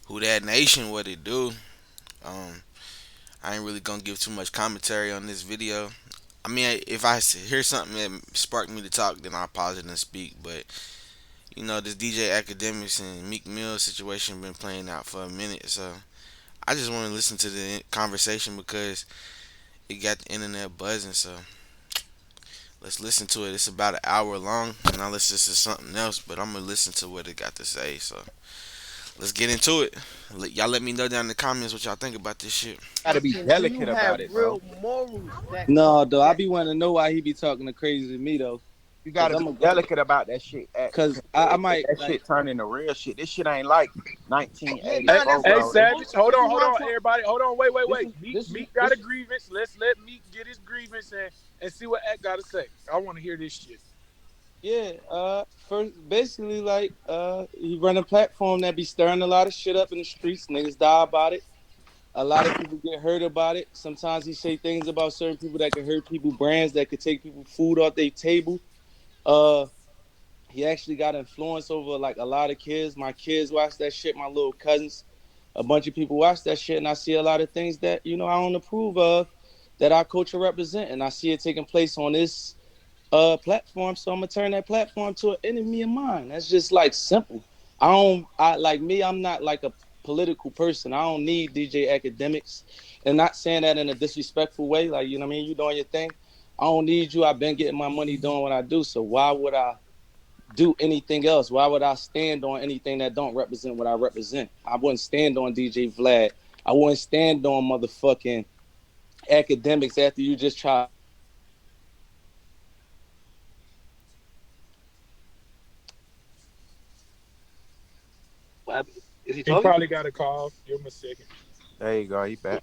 Who that nation? What it do? Um, I ain't really gonna give too much commentary on this video. I mean, if I hear something that sparked me to talk, then I'll pause it and speak. But this DJ Academics and Meek Mill situation been playing out for a minute, so I just want to listen to the conversation because it got the internet buzzing. So let's listen to it. It's about an hour long, and I'll listen to something else, but I'm gonna listen to what it got to say. So let's get into it. Y'all let me know down in the comments what y'all think about this shit. Gotta be And do you delicate have about it, bro. real morals No, though, I be wanting to know why he be talking to crazy to me though, You cause gotta be I'm a, delicate about that shit, cause cause I might that like. shit turn into real shit. This shit ain't like Yeah, 1984, nah, Hey, that's hey, bro. Savage, hold this on, is hold my on, point. everybody, hold on, wait, wait, This wait. is Meek, this is Meek got this a is grievance. Let's let Meek get his grievance and see what Act got to say. I want to hear this shit. Yeah, first basically like he run a platform that be stirring a lot of shit up in the streets. Niggas die about it. A lot of people get hurt about it. Sometimes he say things about certain people that could hurt people, brands that could take people food off their table. Uh, he actually got influence over like a lot of kids. My kids watch that shit. My little cousins, a bunch of people watch that shit, and I see a lot of things that I don't approve of, that our culture represent, and I see it taking place on this platform. So I'm gonna turn that platform to an enemy of mine. That's just like simple. I like me, I'm not like a political person. I don't need DJ Academics. And not saying that in a disrespectful way, like you know what I mean, you doing your thing. I don't need you. I've been getting my money doing what I do. So why would I do anything else? Why would I stand on anything that don't represent what I represent? I wouldn't stand on DJ Vlad. I wouldn't stand on motherfucking academics after you just try. What happened? Is he He talking? probably got a call. Give him a second. There you go. He back.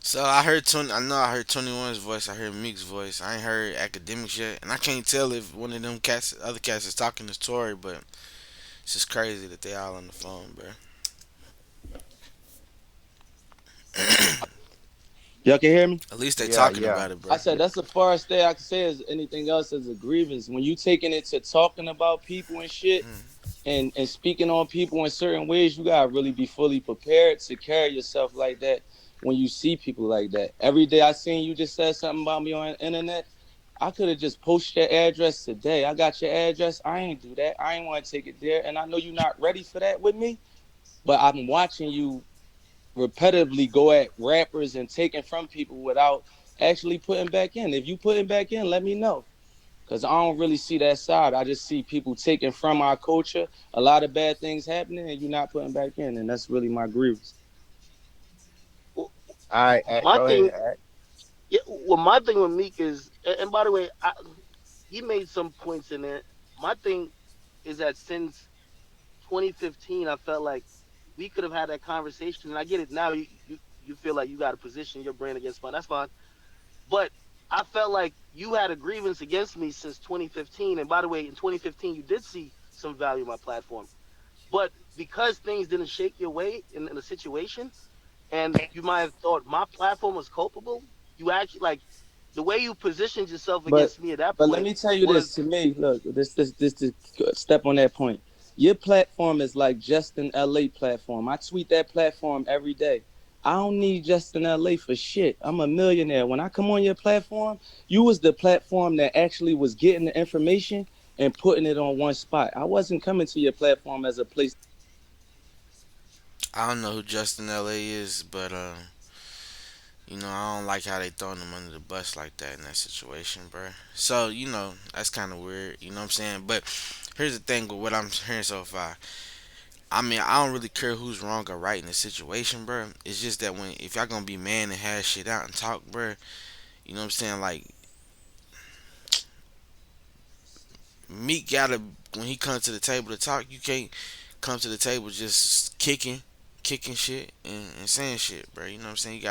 So I heard 20. I know I heard 21's voice. I heard Meek's voice. I ain't heard Academics yet, and I can't tell if one of them cats, other cats, is talking to Tory. But it's just crazy that they all on the phone, bro. Y'all can hear me? At least they Yeah, talking yeah. about it, I bro. said that's the farthest thing I can say is anything else as a grievance. When you taking it to talking about people and shit Mm. and speaking on people in certain ways, you gotta really be fully prepared to carry yourself like that when you see people like that. Every day I seen you just said something about me on the internet. I could have just posted your address today. I got your address. I ain't do that. I ain't want to take it there. And I know you're not ready for that with me, but I'm watching you repetitively go at rappers and taking from people without actually putting back in. If you putting back in, let me know. Cause I don't really see that side. I just see people taking from our culture, a lot of bad things happening, and you're not putting back in, and that's really my grievance. Well, All right, Act, my go ahead, thing, Act. yeah. Well, my thing with Meek is, and by the way, he made some points in there. My thing is that since 2015, I felt like we could have had that conversation. And I get it now. You feel like you got to position your brand against mine. That's fine. But I felt like you had a grievance against me since 2015. And by the way, in 2015, you did see some value in my platform. But because things didn't shake your way in the situation, and you might have thought my platform was culpable, you actually like the way you positioned yourself But against me at that but let point me tell you this. was To me, look, this step on that point. Your platform is like Justin LA platform. I tweet that platform every day. I don't need Justin LA for shit. I'm a millionaire. When I come on your platform, you was the platform that actually was getting the information and putting it on one spot. I wasn't coming to your platform as a place. I don't know who Justin LA is, but I don't like how they throwing him under the bus like that in that situation, bro. So that's kind of weird. You know what I'm saying? But here's the thing with what I'm hearing so far. I mean, I don't really care who's wrong or right in the situation, bro. It's just that when if y'all gonna be man and hash shit out and talk, bro, you know what I'm saying? Like Meek gotta when he comes to the table to talk, you can't come to the table just kicking shit and saying shit, bro. You know what I'm saying?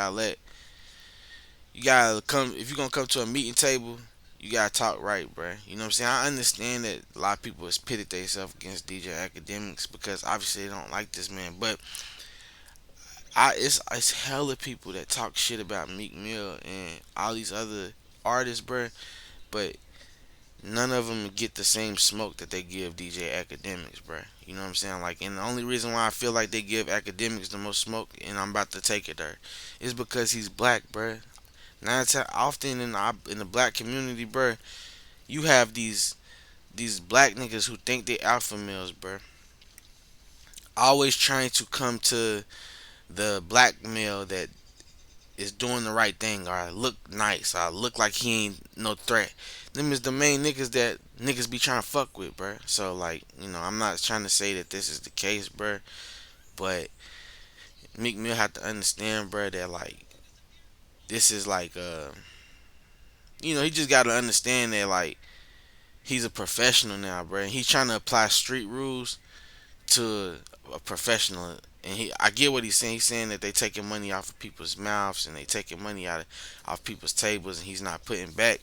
You gotta come if you're gonna come to a meeting table. You gotta talk right, bro. You know what I'm saying? I understand that a lot of people has pitted themselves against DJ Academics because obviously they don't like this man, but it's hella people that talk shit about Meek Mill and all these other artists, bro. But none of them get the same smoke that they give DJ Academics, bruh. You know what I'm saying? Like, and the only reason why I feel like they give Academics the most smoke, and I'm about to take it there, is because he's black, bruh. Often in the black community, bruh, you have these black niggas who think they alpha males, bruh, always trying to come to the black male that is doing the right thing or look nice or look like he ain't no threat. Them is the main niggas that niggas be trying to fuck with, bruh. So like, I'm not trying to say that this is the case, bruh, but Meek Mill have to understand, bruh, that like this is like he just gotta understand that like he's a professional now, bruh. And he's trying to apply street rules to a professional. And I get what he's saying. He's saying that they taking money off of people's mouths and they taking money off people's tables, and he's not putting back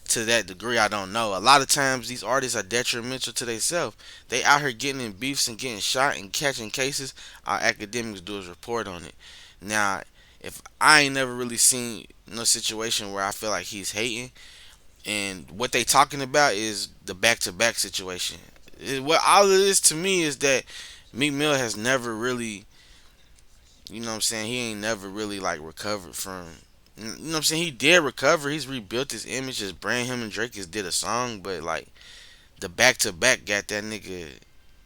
to that degree. I don't know. A lot of times these artists are detrimental to themselves. They out here getting in beefs and getting shot and catching cases. Our academics do is report on it. Now, if I ain't never really seen no situation where I feel like he's hating, and what they talking about is the back to back situation. What all it is to me is that Meek Mill has never really, what I'm saying, he ain't never really like recovered from. You know what I'm saying? He did recover. He's rebuilt his image. His brand. Him and Drake has did a song, but like the back to back got that nigga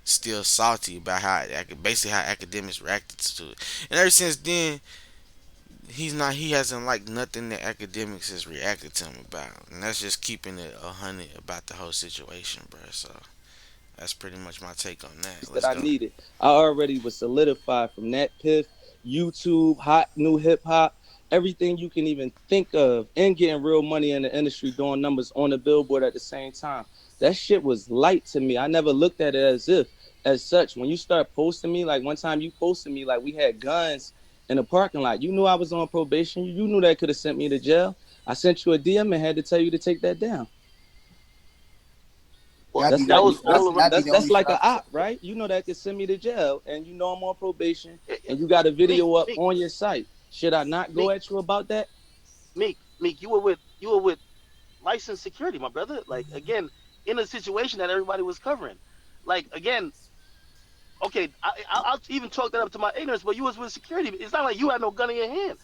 still salty about how basically how academics reacted to it. And ever since then, he's not. He hasn't liked nothing that academics has reacted to him about, and that's just keeping it 100 about the whole situation, bro. So that's pretty much my take on that. That Let's I go. needed. I already was solidified from that piff, YouTube, hot new hip hop, everything you can even think of, and getting real money in the industry, doing numbers on the billboard at the same time. That shit was light to me. I never looked at it as if, as such. When you start posting me, like one time you posted me, like we had guns in the parking lot. You knew I was on probation. You knew that could have sent me to jail. I sent you a DM and had to tell you to take that down. Well, That'd be That's the that like only. was all That'd, around. that'd be that's the that's only shit like I a say. op, right? You know that could send me to jail, and you know I'm on probation, and you got a Meek, video up Meek, on your site. Should I not go Meek, at you about that? Meek. You were with licensed security, my brother. Like again, in a situation that everybody was covering. Like again, okay, I'll even chalk that up to my ignorance. But you was with security. It's not like you had no gun in your hand.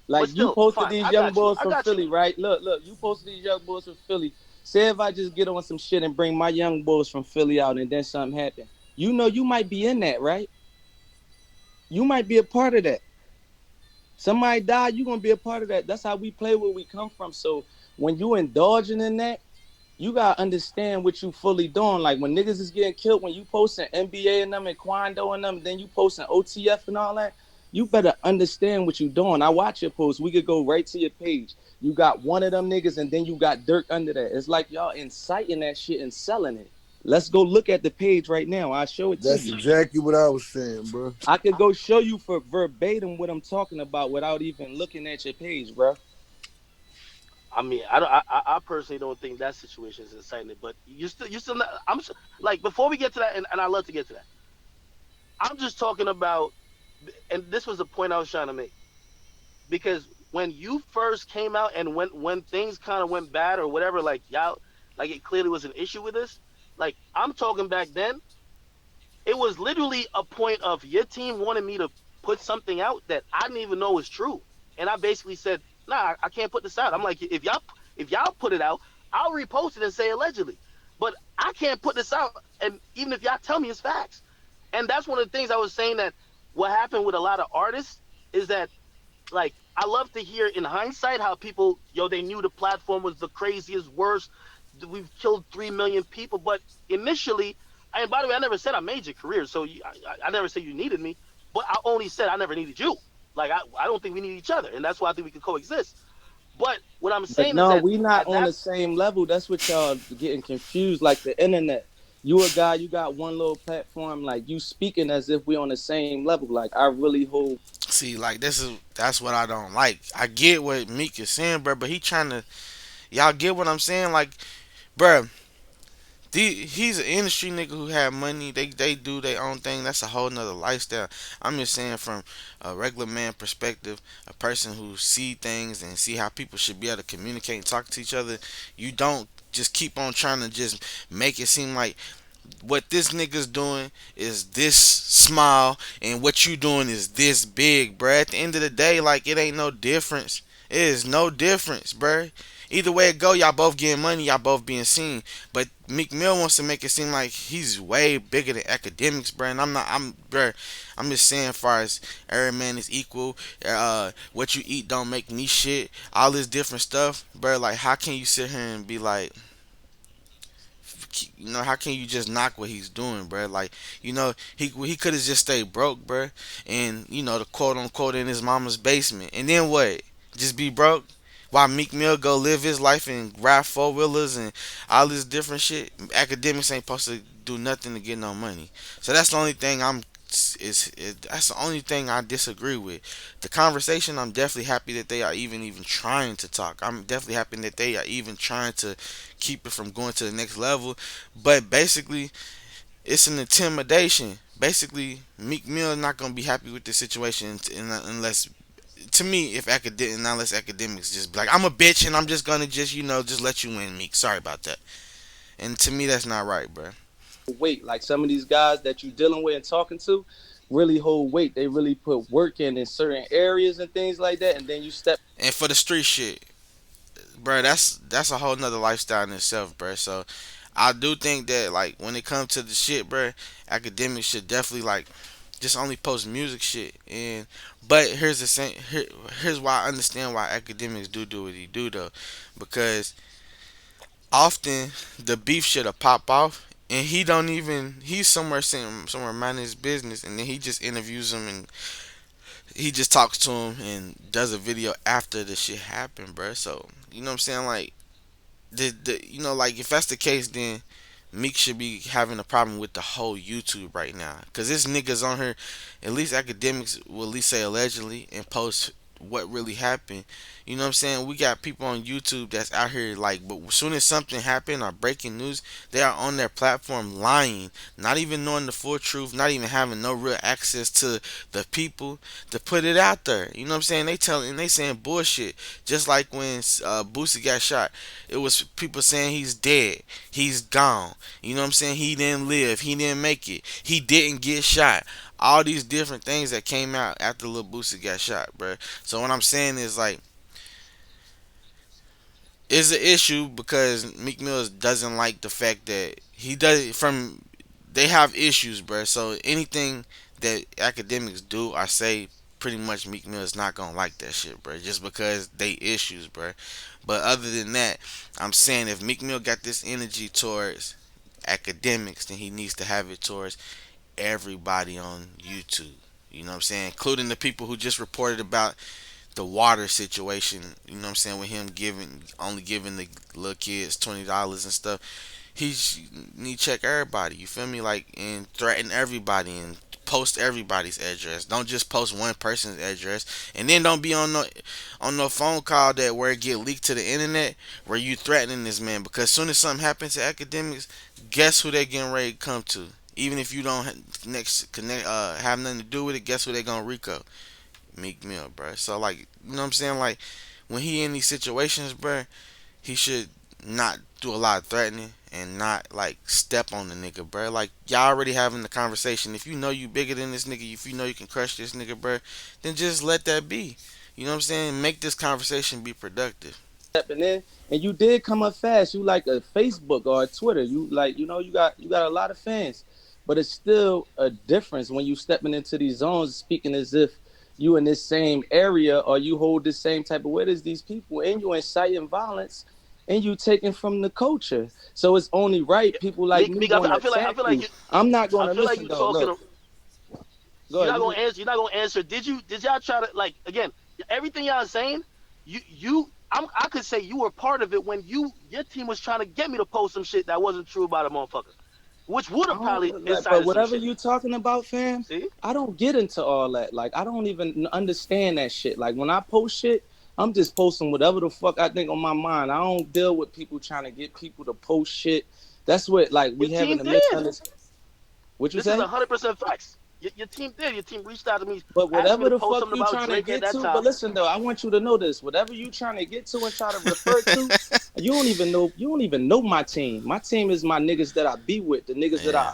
Like But you still, posted fine. these I young got you. boys I from got you. Philly, right? Look, you posted these young boys from Philly. Say if I just get on some shit and bring my young boys from Philly out, and then something happen. You know you might be in that, right? You might be a part of that. Somebody die, you gonna be a part of that. That's how we play where we come from. So when you indulging in that, you gotta understand what you fully doing. Like when niggas is getting killed, when you posting NBA and them and Quando and them, then you posting OTF and all that, you better understand what you doing. I watch your posts. We could go right to your page. You got one of them niggas and then you got Dirk under that. It's like y'all inciting that shit and selling it. Let's go look at the page right now. I'll show it to That's you. exactly what I was saying, bro. I could go show you for verbatim what I'm talking about without even looking at your page, bro. I mean, I don't. I personally don't think that situation is inciting it. But you still. Not, like before we get to that, and I love to get to that. I'm just talking about, and this was the point I was trying to make because when you first came out and when things kind of went bad or whatever, like y'all, like it clearly was an issue with this. Like I'm talking back then, it was literally a point of your team wanted me to put something out that I didn't even know was true, and I basically said, "Nah, I can't put this out." I'm like, if y'all put it out, I'll repost it and say allegedly, but I can't put this out, and even if y'all tell me it's facts, and that's one of the things I was saying that what happened with a lot of artists is that like I love to hear in hindsight how people they knew the platform was the craziest worst. We've killed 3 million people, but initially, and by the way, I never said I made your career, so I never said you needed me, but I only said I never needed you. Like I don't think we need each other, and that's why I think we could coexist. But what I'm But saying is no, that we not at on that the same level. That's what y'all getting confused. Like the internet. You a guy, you got one little platform, like you speaking as if we on the same level. Like I really hold. See, like that's what I don't like. I get what Meek is saying, bro, but he trying to. Y'all get what I'm saying? Like, bro, he's an industry nigga who have money. They do their own thing. That's a whole nother lifestyle. I'm just saying from a regular man perspective, a person who see things and see how people should be able to communicate and talk to each other. You don't. just keep on trying to just make it seem like what this nigga's doing is this small and what you doing is this big, bruh. At the end of the day, like it ain't no difference. It is no difference, bruh. Either way it go, y'all both getting money, y'all both being seen. But Meek Mill wants to make it seem like he's way bigger than academics, bruh. And I'm not, bruh. I'm just saying, as far as every man is equal, what you eat don't make me shit, all this different stuff, bruh. Like, how can you sit here and be like, how can you just knock what he's doing, bro? Like, he could have just stayed broke, bro, and the quote unquote in his mama's basement, and then what? Just be broke? While Meek Mill go live his life and ride four wheelers and all this different shit, academics ain't supposed to do nothing to get no money. So that's the only thing that's the only thing I disagree with. The conversation, I'm definitely happy that they are even trying to talk. I'm definitely happy that they are even trying to keep it from going to the next level. But basically, it's an intimidation. Basically, Meek Mill is not gonna be happy with this situation unless, to me, if academic, unless academics just be like, I'm a bitch and I'm just gonna just let you win, Meek. Sorry about that. And to me, that's not right, bro. Weight. Like some of these guys that you're dealing with and talking to really hold weight. They really put work in certain areas and things like that. And then you step And for the street shit, bro, that's a whole nother lifestyle in itself, bro. So I do think that, like, when it comes to the shit, bro, academics should definitely, like, just only post music shit. And but here's why I understand why academics do what he do though, because often the beef should have pop off. And he don't even, he's somewhere sitting somewhere minding his business, and then he just interviews him and he just talks to him and does a video after the shit happened, bro. So you know what I'm saying? Like, like, if that's the case, then Meek should be having a problem with the whole YouTube right now, cause this niggas on here. At least academics will at least say allegedly and post what really happened. You know what I'm saying? We got people on YouTube that's out here, like, but as soon as something happened or breaking news, they are on their platform lying, not even knowing the full truth, not even having no real access to the people to put it out there. You know what I'm saying? They saying bullshit. Just like when Boosie got shot, it was people saying he's dead, he's gone. You know what I'm saying? He didn't live, he didn't make it, he didn't get shot. All these different things that came out after Lil Boosie got shot, bro. So what I'm saying is, like, it's an issue because Meek Mill doesn't like the fact that he does from they have issues, bro. So anything that academics do or say, pretty much Meek Mill is not gonna like that shit, bro. Just because they issues, bro. But other than that, I'm saying if Meek Mill got this energy towards academics, then he needs to have it towards everybody on YouTube. You know what I'm saying? Including the people who just reported about the water situation. You know what I'm saying? With him only giving the little kids $20 and stuff. He need to check everybody. You feel me? Like, and threaten everybody and post everybody's address. Don't just post one person's address, and then don't be on no phone call that where it get leaked to the internet where you threatening this man. Because soon as something happens to academics, guess who they getting ready to come to? Even if you don't next connect have nothing to do with it, guess who they gonna Rico? Meek Mill, bro. So, like, you know what I'm saying? Like, when he in these situations, bro, he should not do a lot of threatening and not, like, step on the nigga, bro. Like, y'all already having the conversation. If you know you bigger than this nigga, if you know you can crush this nigga, bro, then just let that be. You know what I'm saying? Make this conversation be productive. stepping in, and you did come up fast. You like a Facebook or a Twitter. You like, you got a lot of fans, but it's still a difference when you stepping into these zones, speaking as if you in this same area or you hold the same type of weight as these people, and you inciting violence, and you taking from the culture. So it's only right people like Meek, me Meek, going to I attack feel like you. I'm not going I to feel like listen you though. Look, talking. go ahead. You You're not gonna answer. Did y'all try to, like, again? Everything y'all saying, I could say you were part of it when your team was trying to get me to post some shit that wasn't true about a motherfucker, which would I have probably don't like, but incited some whatever shit. you talking about, fam, See, I don't get into all that. Like, I don't even understand that shit. Like, when I post shit, I'm just posting whatever the fuck I think on my mind. I don't deal with people trying to get people to post shit. That's what, like, your we having team a did. misunderstanding. What you This is say? 100% facts. Your team did. Your team reached out to me, But asked me whatever to the post fuck something you about trying to Drake at get that to, but time. listen though, I want you to know this. Whatever you trying to get to and try to refer to, you don't even know my team. My team is my niggas that I be with, the niggas that Yeah. I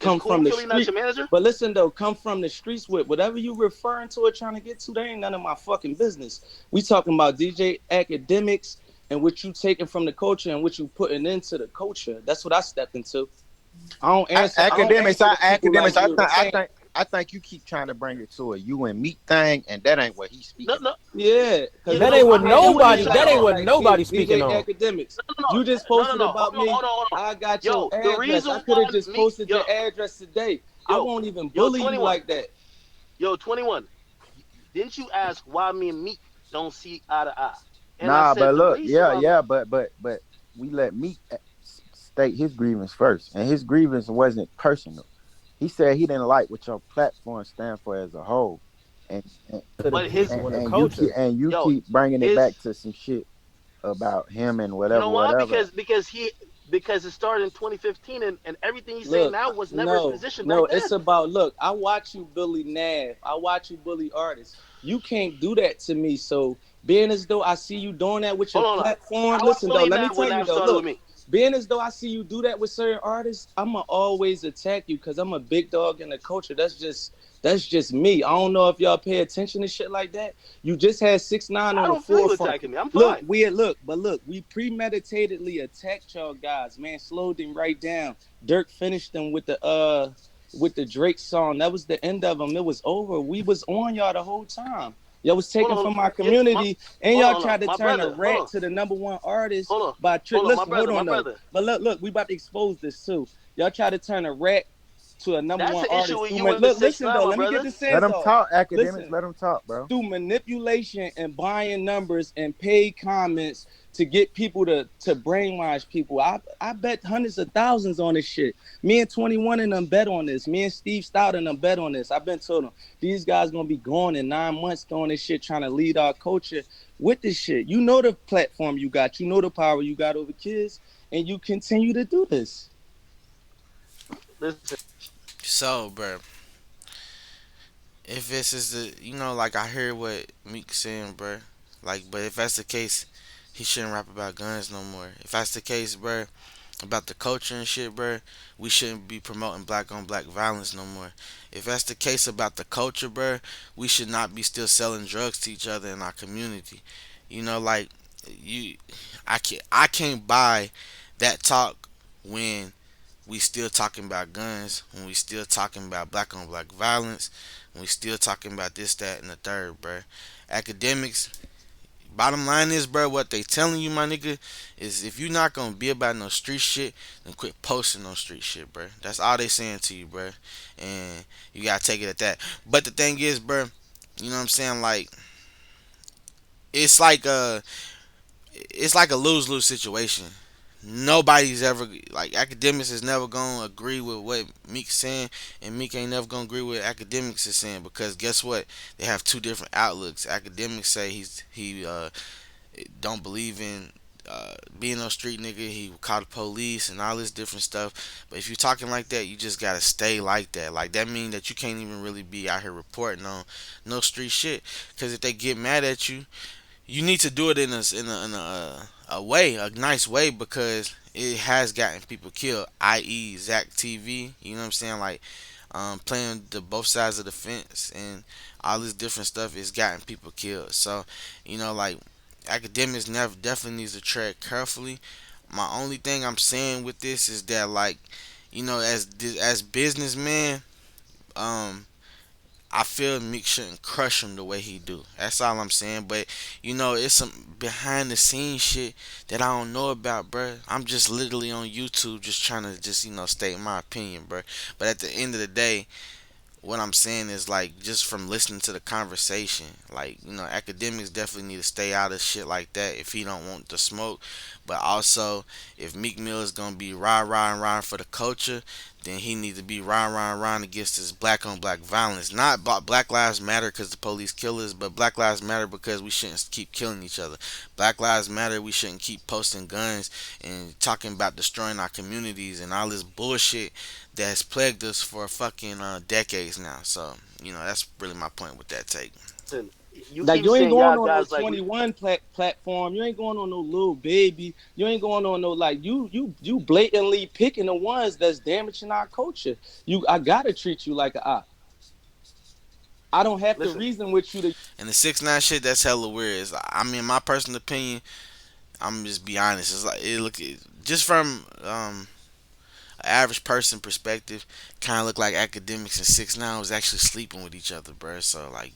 Is come Cool from the Philly not street. your manager? But listen though, come from the streets with whatever you referring to or trying to get to, they ain't none of my fucking business. We talking about DJ academics and what you taking from the culture and what you putting into the culture. That's what I stepped into. I don't Academics, answer to people like you. This ain't I think you keep trying to bring it to a you and Meek thing, and that ain't what he's No, speaking no. on. yeah, because Yeah, That it's no. ain't just what me and And you what in you're nobody. this saying, That shit. ain't hold what on. Like me, nobody's speaking DJ on. academics. No, no, You just no, no, posted no. about me. Hold on, hold on. I got your Yo, the address. reason I could why have just Meek, posted your address today. I yo, won't even yo, bully you 21, like that. yo, 21. Didn't you ask why me and Meek don't see eye to eye? And I Nah, said but the look, reason yeah, why. yeah, but we let Meek state his grievance first, and his grievance wasn't personal. He said he didn't like what your platform stand for as a whole, and To the But his, people and the and you yo, keep bringing it his, back to some shit about him and you whatever, know why? whatever. Because it started in 2015, and everything he's saying Look, now was never his no, position back no, it's then. about look. I watch you bully Nav. I watch you bully artists. You can't do that to me. So being as though I see you doing that with your Hold on, platform, how I listen though. believe Let me that tell when you Nav though. started with Look, me. being as though I see you do that with certain artists, I'ma always attack you because I'm a big dog in the culture. That's just me. I don't know if y'all pay attention to shit like that. You just had 6ix9ine I on the don't feel you forefront. attacking me. I'm Look, fine. we premeditatedly attacked y'all guys, man. Slowed them right down. Dirk finished them with the Drake song. That was the end of them. It was over. We was on y'all the whole time. Y'all was Hold taken on, from our yeah, community, and y'all hold on, tried to my turn a brother. Hold rat on, to the number one artist hold on, by trick. hold on, Listen, hold my on though. brother. But look, we about to expose this too. Y'all try to turn a rat to a number That's one the issue artist. with you and the Look, six listen nine, though. my Let me get brother. this Let sense him off. talk, academics. Listen, Let him talk, bro. through manipulation and buying numbers and paid comments to get people to brainwash people. I bet hundreds of thousands on this shit. Me and 21 and them bet on this. Me and Steve Stout and them bet on this. I've been told them these guys gonna be gone in 9 months doing this shit, trying to lead our culture with this shit. You know the platform you got, you know the power you got over kids, and you continue to do this. Listen, So, bro, if this is the, like I hear what Meek saying, bro. Like, but if that's the case, he shouldn't rap about guns no more. If that's the case, bro, about the culture and shit, bro, we shouldn't be promoting black on black violence no more. If that's the case about the culture, bro, we should not be still selling drugs to each other in our community. Like you, I can't buy that talk when we still talking about guns, when we still talking about black on black violence, when we still talking about this, that, and the third, bro. Academics, bottom line is, bro, what they telling you, my nigga, is if you not gonna be about no street shit, then quit posting no street shit, bro. That's all they saying to you, bro. And you gotta take it at that. But the thing is, bro, you know what I'm saying? Like, it's like a, it's like a lose lose situation. Nobody's ever like academics is never gonna agree with what Meek's saying, and Meek ain't never gonna agree with academics is saying because guess what? They have two different outlooks. Academics say he don't believe in being no street nigga. He called the police and all this different stuff. But if you're talking like that, you just gotta stay like that. Like that mean that you can't even really be out here reporting on no street shit. Cause if they get mad at you, you need to do it in a way, a nice way, because it has gotten people killed. I.e., Zach TV. You know what I'm saying? Like playing the both sides of the fence and all this different stuff is gotten people killed. So, like academics never definitely needs to tread carefully. My only thing I'm saying with this is that like, as businessmen, um, I feel Meek shouldn't crush him the way he do. That's all I'm saying. But it's some behind the scenes shit that I don't know about, bro. I'm just literally on YouTube, just trying to just state my opinion, bro. But at the end of the day, what I'm saying is like just from listening to the conversation, like academics definitely need to stay out of shit like that if he don't want the smoke. But also, if Meek Mill is gonna be rah rah and rah for the culture, then he need to be rah against this black on black violence. Not Black Lives Matter because the police kill us, but Black Lives Matter because we shouldn't keep killing each other. Black Lives Matter, we shouldn't keep posting guns and talking about destroying our communities and all this bullshit that's plagued us for fucking decades now. So, that's really my point with that take. Listen, you Like keep you ain't saying going y'all on no guys like 21 platform. You ain't going on no little baby. You ain't going on no like you blatantly picking the ones that's damaging our culture. I gotta treat you like a op. I don't have to listen. reason with you to And the 6ix9ine shit, that's hella weird. I mean, my personal opinion, I'm just be honest. It's like it look just from average person perspective, kind of look like Academics and 6ix9ine was actually sleeping with each other, bro. So like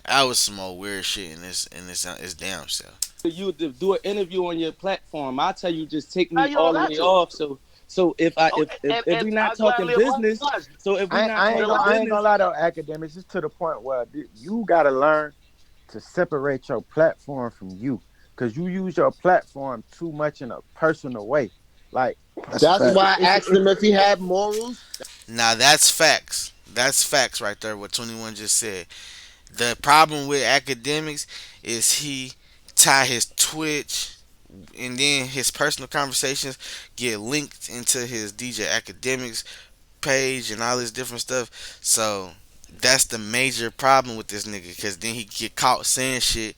that was some old weird shit in this damn self. you to do an interview on your platform. I tell you just take Now me you don't all the got way to. off. So if I Oh, if and we not I talking gladly business, oblige. so if we I, not I ain't The gonna talking I last ain't gonna business, lie though, academics. It's to the point where you gotta learn to separate your platform from you, because you use your platform too much in a personal way. Like That's a it's That's fact. it's why I it's asked it's, him if he had morals. Now that's facts. That's facts right there. What 21 just said. The problem with Academics is he tie his Twitch and then his personal conversations get linked into his DJ Academics page and all this different stuff. So that's the major problem with this nigga, because then he get caught saying shit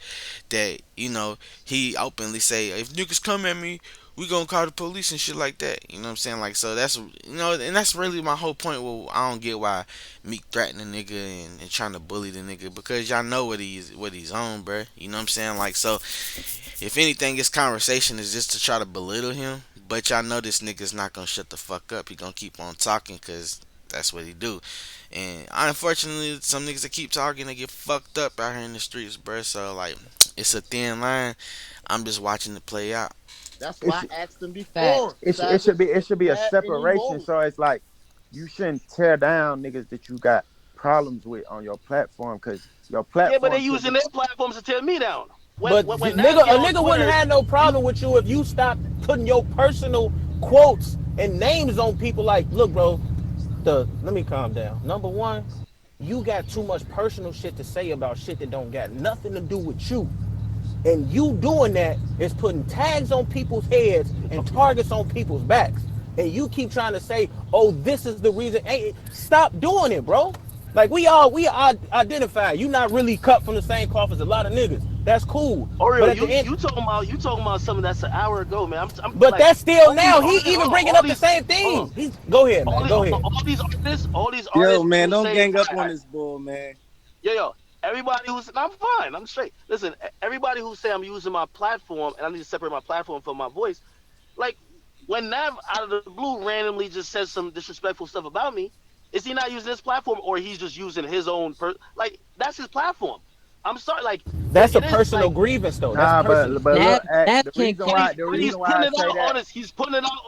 that he openly say, if niggas come at me, we gonna call the police and shit like that. You know what I'm saying? Like, so that's and that's really my whole point. Well, I don't get why Meek threatening the nigga and trying to bully the nigga, because y'all know what he's on, bruh. You know what I'm saying? Like, so if anything, this conversation is just to try to belittle him. But y'all know this nigga's not gonna shut the fuck up. He gonna keep on talking because that's what he do. And unfortunately, some niggas that keep talking, they get fucked up out here in the streets, bruh. So like, it's a thin line. I'm just watching it play out. That's it's why I asked him Facts. before. it Savage, should be it if should he be a had any separation. morals. So it's like you shouldn't tear down niggas that you got problems with on your platform, because your Yeah, but they platform should using be. their platforms to tear me down. When But when Nav nigga, get a on nigga wouldn't Twitter, have no you problem with you if you stopped putting your personal quotes and names on people. Like, look, bro, let me calm down. Number one, you got too much personal shit to say about shit that don't got nothing to do with you. And you doing that is putting tags on people's heads and targets on people's backs. And you keep trying to say, "Oh, this is the reason." Hey, stop doing it, bro. Like we are identified. You not really cut from the same cloth as a lot of niggas. That's cool. But Oreo, at the end, you talking about something that's an hour ago, man. I'm but like that's still all these now. He artists. even Hold on, bringing up the same hold on, thing. He's go ahead, man. Go ahead. all these yo artists man, who don't say, gang up on this bull, man. yo, everybody who's I'm fine, I'm straight. Listen, everybody who say I'm using my platform and I need to separate my platform from my voice, like when Nav out of the blue randomly just says some disrespectful stuff about me, is he not using his platform or he's just using his own like that's his platform? I'm sorry, like That's a it is personal like grievance though. That's Nah, personal. but He, look, he the can't reason come. why the but he's reason why putting I it say out that.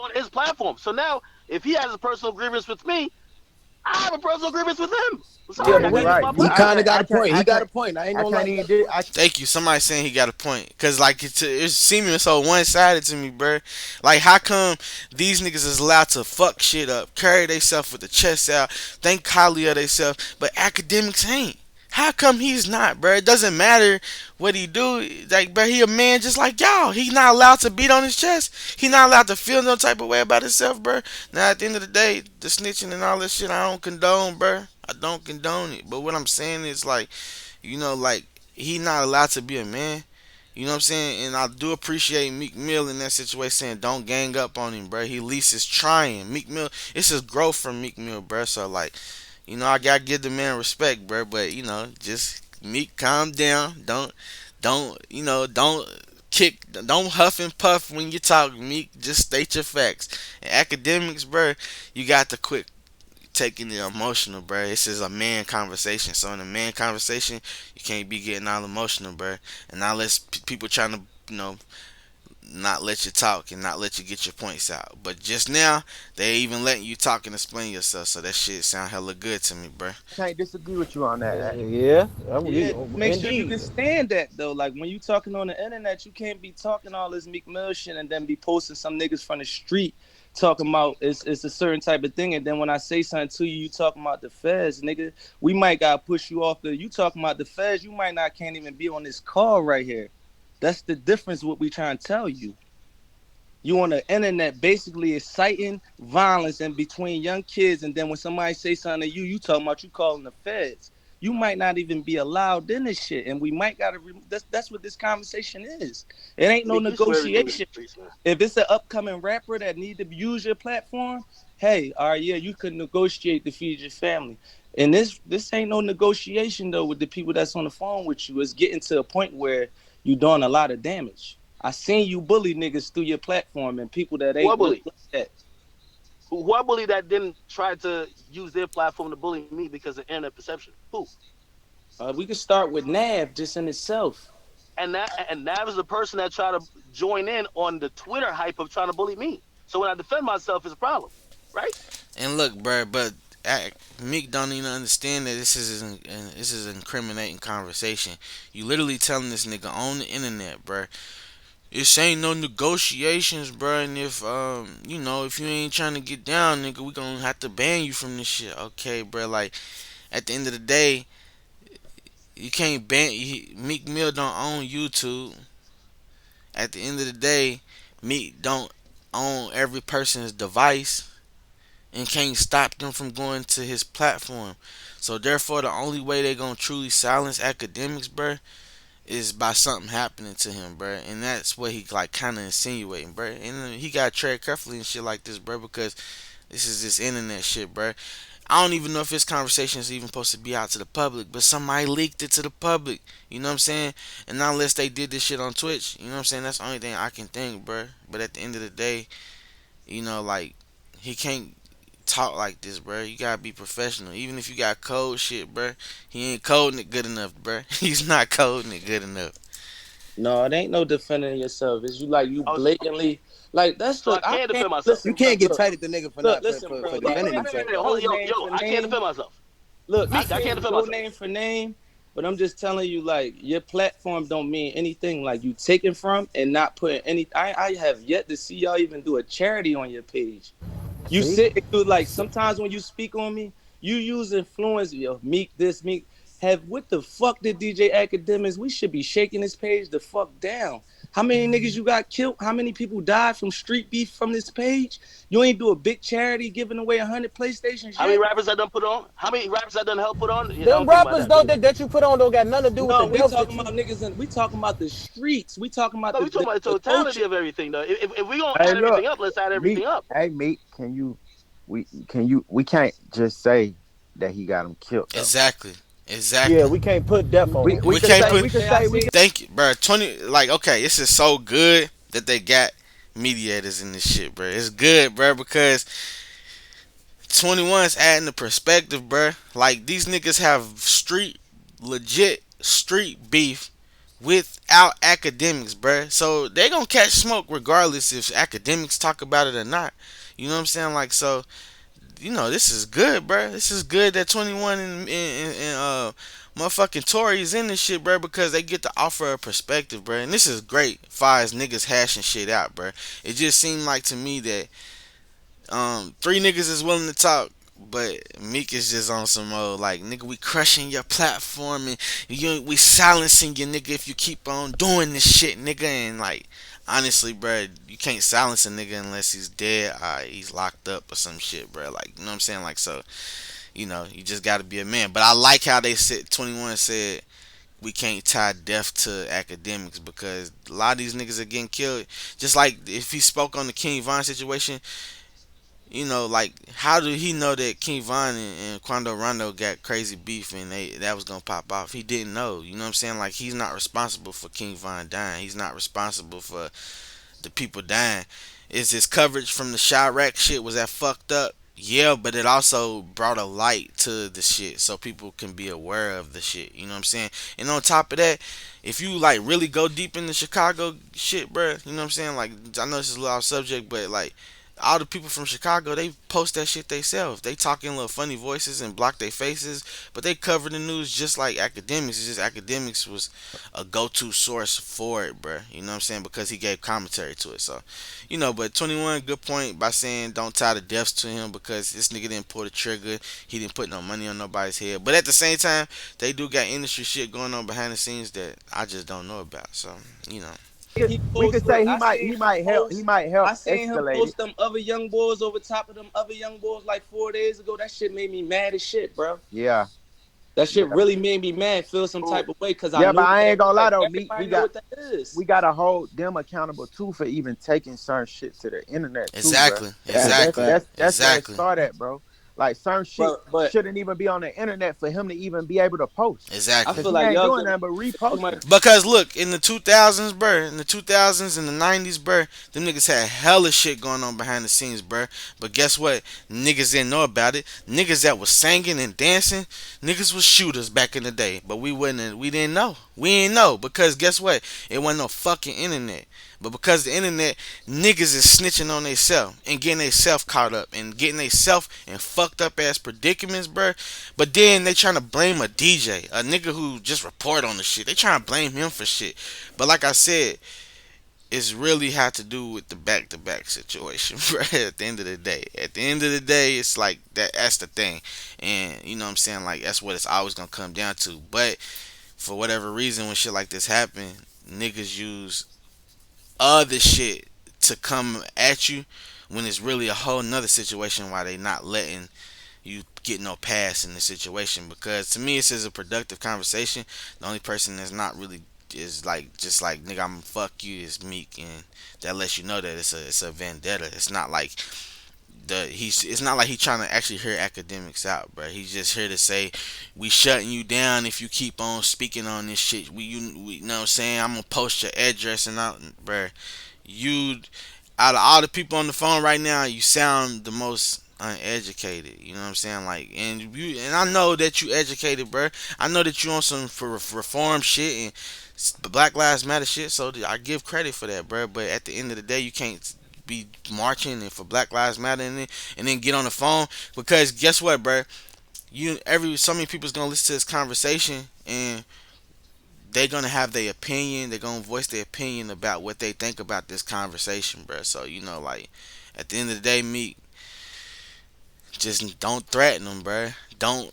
on his platform. So now if he has a personal grievance with me, I have a personal grievance with him. I'm Yeah, sorry, Yeah, I but you're gotta use we right. my You He I kind of platform. can't got I a can't point. I He got a can't point. I ain't I gonna lie. can't He got even a do point. I. Thank you. Somebody saying he got a point, cause like it's seeming so one sided to me, bruh. Like, how come these niggas is allowed to fuck shit up, carry themselves with the chest out, think highly of themselves, but Academics ain't? How come he's not, bruh? It doesn't matter what he do. Like, bruh, he a man just like y'all. He's not allowed to beat on his chest. He not allowed to feel no type of way about himself, bruh. Now, at the end of the day, the snitching and all this shit, I don't condone, bruh. I don't condone it. But what I'm saying is, like, like, he not allowed to be a man. You know what I'm saying? And I do appreciate Meek Mill in that situation saying don't gang up on him, bro. He at least is trying. Meek Mill, it's just growth from Meek Mill, bro. So like, I gotta give the man respect, bro. But just Meek, calm down. Don't kick, don't huff and puff when you talk, Meek. Just state your facts. And Academics, bro, you got to quit taking it emotional, bro. This is a man conversation. So in a man conversation, you can't be getting all emotional, bro. And not let people trying to, not let you talk and not let you get your points out. But just now, they even letting you talk and explain yourself. So that shit sound hella good to me, bro. Can't disagree with you on that. Yeah, Yeah, make sure you indeed. can stand that though. Like when you talking on the internet, you can't be talking all this Meek Mill shit and then be posting some niggas from the street talking about it's a certain type of thing, and then when I say something to you, you talking about the feds, nigga. We might gotta push you off the. You talking about the feds? You might not can't even be on this call right here. That's the difference. What we trying to tell you. You on the internet basically inciting violence in between young kids, and then when somebody say something to you, you talking about you calling the feds. You might not even be allowed in this shit, and we might gotta. That's what this conversation is. It ain't no Meek, you swear everything in the negotiation. streets, man. If it's an upcoming rapper that need to use your platform, hey, all right, yeah, you could negotiate to feed your family. And this ain't no negotiation though with the people that's on the phone with you. It's getting to a point where you doing a lot of damage. I seen you bully niggas through your platform and people that Who I ain't really bully? like that. Who I bully that didn't try to use their platform to bully me because of internet perception? Who? We could start with Nav just in itself. And Nav is the person that tried to join in on the Twitter hype of trying to bully me. So when I defend myself, it's a problem, right? And look, bro, but Meek don't even understand that this is incriminating conversation. You literally telling this nigga on the internet, bro. This ain't no negotiations, bro. And if if you ain't trying to get down, nigga, we gonna have to ban you from this shit. Okay, bro. Like at the end of the day, you can't Meek Mill don't own YouTube. At the end of the day, Meek don't own every person's device and can't stop them from going to his platform. So therefore, the only way they gonna truly silence academics, bro, is by something happening to him, bro. And that's what he like kind of insinuating, bro. And he got to tread carefully and shit like this, bro, because this is this internet shit, bro. I don't even know if this conversation is even supposed to be out to the public, but somebody leaked it to the public. You know what I'm saying? And not unless they did this shit on Twitch, you know what I'm saying? That's the only thing I can think, bro. But at the end of the day, like he can't talk like this, bro. You gotta be professional. Even if you got code shit, bro, he ain't coding it good enough, bro. He's not coding it good enough. No, it ain't no defending yourself. It's you I was, blatantly like that's so the I I can't can't defend myself. You listen, can't get look, tight at the nigga for look, not listen, bro. for Wait, Like wait, defending wait, wait, himself wait. though. Hold on, go yo, name yo. for I can't name. defend myself. Look, I Meek, I can't can't defend go myself. name for name, but I'm just telling you, like, your platform don't mean anything. Like, you taking from and not putting any. I have yet to see y'all even do a charity on your page. You See? sit and you like sometimes when you speak on me, you use influence, yo, Meek this, Meek. Have what the fuck did DJ Academics? We should be shaking this page the fuck down. How many niggas you got killed? How many people died from street beef from this page? You ain't do a big charity giving away 100 PlayStations How many yet? rappers I done put on? How many rappers I done help put on? Yeah, I Them don't think about rappers that though though. that you put on don't got nothing to do with the No, we deaths that talking you. about niggas and we talking about the streets. We talking about No, we talking about the the totality culture. of everything though. If we gonna Hey, add look, everything up, let's add everything Meek. up. Hey, Meek, we can't just say that he got him killed though. Exactly. Yeah, Exactly. we can't put death on We them. we We could can't say put. we could Say I say we seen could. Thank you, bro. 20. Like, okay, this is so good that they got mediators in this shit, bro. It's good, bro, because 21's adding the perspective, bro. Like, these niggas have legit street beef without academics, bruh. So they gonna catch smoke regardless if academics talk about it or not. You know what I'm saying? Like, so this is good, bruh. This is good that 21 and motherfucking Tory is in this shit, bruh, because they get to offer a perspective, bruh. And this is great. As niggas hashing shit out, bruh. It just seemed like to me that three niggas is willing to talk, but Meek is just on some old like nigga. We crushing your platform and we silencing you, nigga. If you keep on doing this shit, nigga, and like honestly, bro, you can't silence a nigga unless he's dead, he's locked up or some shit, bro. Like you know what I'm saying? Like so, you just got to be a man. But I like how they said 21 said we can't tie death to academics because a lot of these niggas are getting killed. Just like if he spoke on the King Von situation, like how did he know that King Von and Quando Rondo got crazy beef and that was gonna pop off? He didn't know. You know what I'm saying? Like he's not responsible for King Von dying. He's not responsible for the people dying. Is his coverage from the Chirac shit was that fucked up? Yeah, but it also brought a light to the shit so people can be aware of the shit. You know what I'm saying? And on top of that, if you like really go deep in the Chicago shit, bruh, you know what I'm saying? Like I know this is a little off subject, but like all the people from Chicago, they post that shit themselves. They talk in little funny voices and block their faces, but they cover the news just like Academics. It's just Academics was a go-to source for it, bruh. You know what I'm saying? Because he gave commentary to it. So, but 21, good point by saying don't tie the deaths to him because this nigga didn't pull the trigger. He didn't put no money on nobody's head. But at the same time, they do got industry shit going on behind the scenes that I just don't know about. So, you know. He We could posts. Look, say he might he might help he might help I seen him escalate it. post them other young boys over top of them other young boys like 4 days ago. That shit made me mad as shit, bro. Yeah, That shit yeah, really made me mad, feel some Who? type of way, because I yeah. But know I that, ain't gonna lie like, though, Meek. everybody know what that is. We gotta hold them accountable too for even taking certain shit to the internet too, bro. Exactly. Cause Fact, that's Exactly. fact. that's that's where it Exactly. started at, bro. Like certain shit But shouldn't even be on the internet for him to even be able to post. I Exactly. Cause feel he like ain't y'all doing giving nothing but too much. reposting. Because look, in the 2000s, bruh, in the 2000s and the 90s, bruh, them niggas had hella shit going on behind the scenes, bruh. But guess what? Niggas didn't know about it. Niggas that was singing and dancing, niggas was shooters back in the day. But we didn't know. We didn't know because guess what? It wasn't no fucking internet. But because the internet, niggas is snitching on theyself and getting theyself caught up and getting theyself in fucked up ass predicaments, bruh. But then they trying to blame a DJ, a nigga who just report on the shit. They trying to blame him for shit. But like I said, it's really had to do with the back to back situation, bro. At the end of the day. At the end of the day, it's like that's the thing. And you know what I'm saying? Like that's what it's always gonna come down to. But for whatever reason when shit like this happen, niggas use other shit to come at you when it's really a whole nother situation why they not letting you get no pass in the situation because to me it's just a productive conversation. The only person that's not really is like just like nigga I'm gonna fuck you is Meek and that lets you know that it's a vendetta. It's not like it's not like he trying to actually hear academics out, bro. He's just here to say we shutting you down if you keep on speaking on this shit. We know what I'm saying I'm gonna post your address and out, bro. You out of all the people on the phone right now, you sound the most uneducated. You know what I'm saying? Like, and I know that you educated, bro. I know that you on some for reform shit and Black Lives Matter shit. So I give credit for that, bro. But at the end of the day, you can't be marching and for Black Lives Matter and then get on the phone because guess what, bro? So many people's gonna listen to this conversation and they're gonna have their opinion. They're gonna voice their opinion about what they think about this conversation, bro. So like at the end of the day, me just don't threaten them, bro. Don't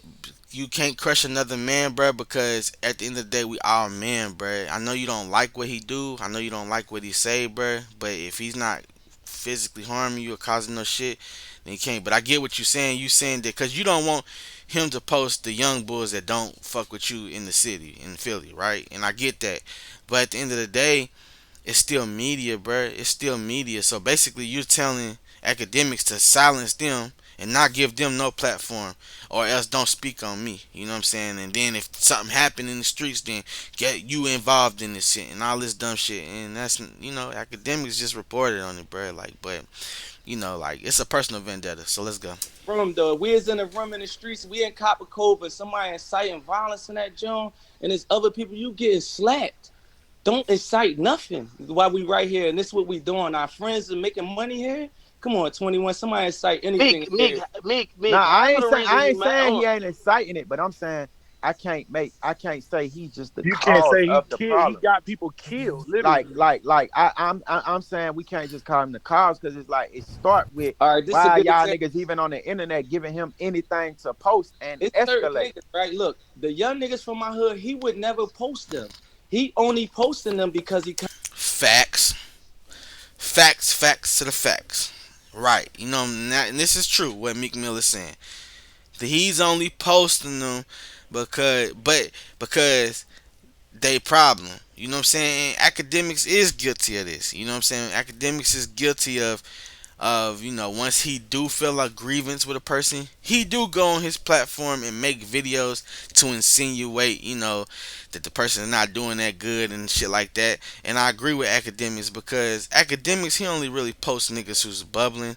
You can't crush another man, bro, because at the end of the day, we all men, bro. I know you don't like what he do. I know you don't like what he say, bro. But if he's not physically harming you or causing no shit, then he can't. But I get what you're saying. You saying that because you don't want him to post the young bulls that don't fuck with you in the city, in Philly, right? And I get that. But at the end of the day, it's still media, bruh. It's still media. So basically, you're telling academics to silence them and not give them no platform, or else don't speak on me. You know what I'm saying? And then if something happened in the streets, then get you involved in this shit and all this dumb shit. And that's academics just reported on it, bruh. Like, but like it's a personal vendetta. So let's go. From the we is in the room in the streets, we in Copper Cove, and somebody inciting violence in that joint, and there's other people you getting slapped. Don't incite nothing while we right here, and this is what we doing. Our friends are making money here. Come on, 21. Somebody incite anything here. Nah, Half of the reason I you ain't mad. saying Hold he on. ain't inciting it, but I'm saying I can't say he's just the You can't cause say he of the killed. He problem. got people killed, literally. I'm saying we can't just call him the cause because it's like it start with All right, this is a why good y'all example. niggas even on the internet giving him anything to post and It's certain escalate. niggas, right? Look, the young niggas from my hood, he would never post them. He only posting them because he. Facts, facts to the facts. Right. And this is true. What Meek Mill is saying. He's only posting them because they problem. You know what I'm saying? Academics is guilty of this. You know what I'm saying? Academics is guilty of once he do feel a grievance with a person, he do go on his platform and make videos to insinuate that the person is not doing that good and shit like that. And I agree with academics because academics he only really posts niggas who's bubbling,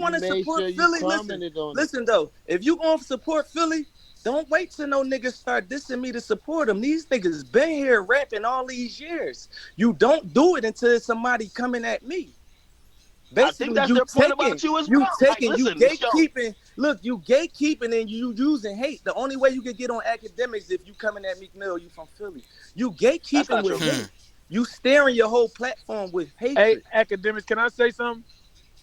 You want to made support sure you Philly, commented on it. listen though. If you going to support Philly, don't wait till no niggas start dissing me to support them. These niggas been here rapping all these years. You don't do it until somebody coming at me. I think Basically, that's their point about you as well. Like, you listen, yo, gatekeeping. Look, you gatekeeping and you using hate. The only way you can get on academics if you coming at Meek Mill, you from Philly. You that's gatekeeping not with true. Hmm. hate. You steering your whole platform with Hey, hatred. academics, can I say something?